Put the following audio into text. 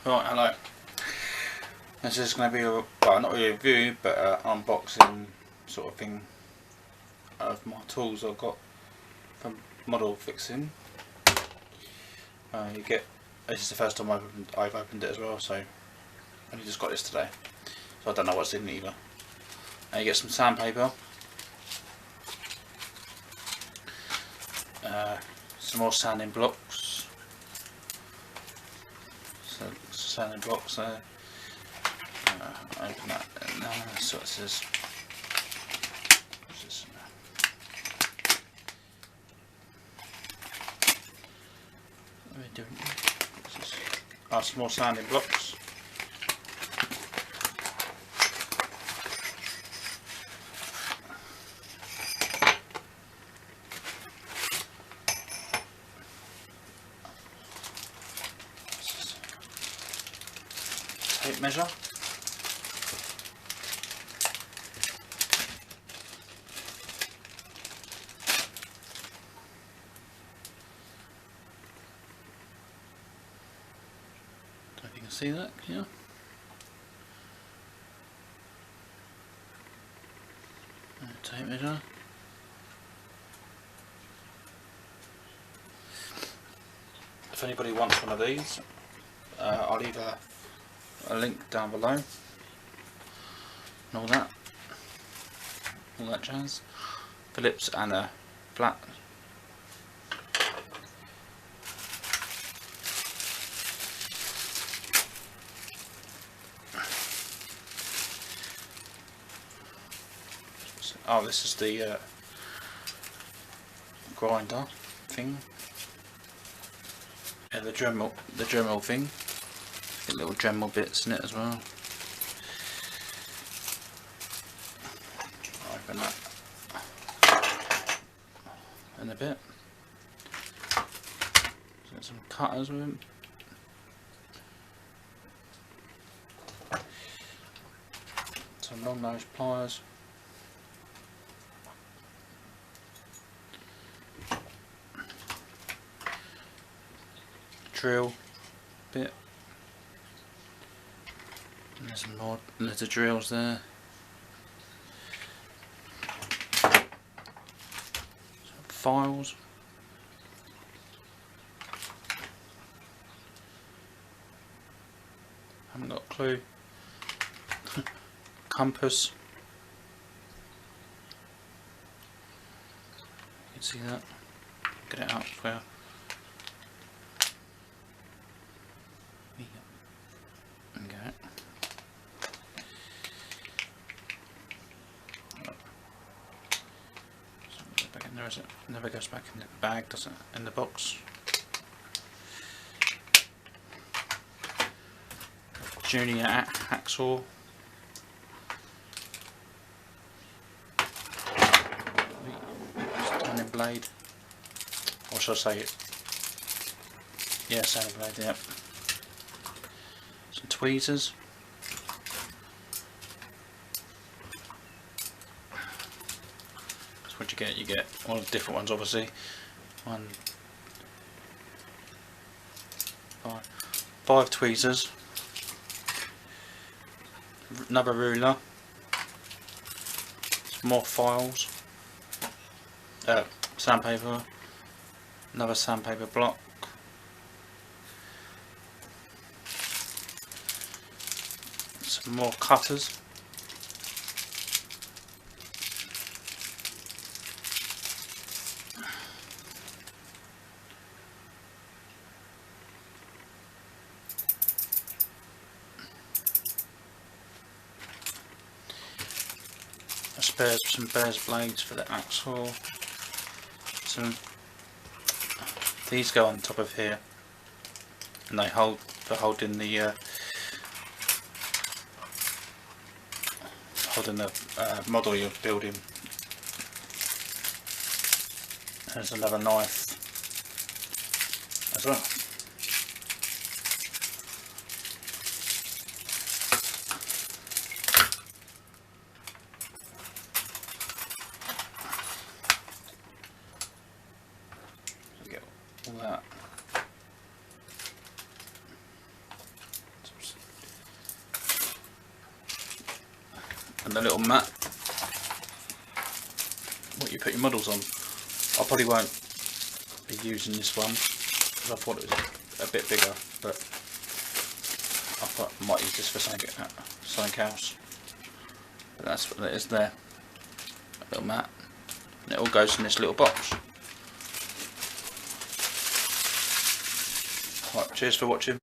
Right, hello. This is going to be a, well, not really a review, but an unboxing sort of thing of my tools I've got for model fixing. You get, this is the first time I've opened it as well, so I only just got this today, so I don't know what's in it either. You get some sandpaper, some more sanding blocks, so sanding blocks there. Open that now, so it says, what's this? What are we doing? What's this? Oh, some more sanding blocks. Tape measure. Don't know if you can see that, yeah. Tape measure. If anybody wants one of these, I'll leave a link down below and all that jazz. Phillips and a flat. Oh, this is the grinder thing. Yeah, the Dremel thing. Get little Dremel bits in it as well. I'll open that in a bit. Got some cutters with them. Some long nose pliers. Drill bit. And there's some more little drills there. Some files. Haven't got a clue. Compass. You can see that. Get it out for you. It never goes back in the bag, does it? In the box. Junior hacksaw. Sanding blade. Or should I say it? Yeah, sanding blade, yep. Some tweezers. What you get all the different ones, obviously. Five tweezers, another ruler, some more files, sandpaper, another sandpaper block, some more cutters. Some bear's blades for the axle. These go on top of here, and they hold for holding the model you're building. There's another knife as well. All that. and the little mat, what you put your models on. I probably won't be using this one because I thought it was a bit bigger, but I thought I might use this for something else. But that's what it is there, a little mat, and it all goes in this little box. Right, cheers for watching.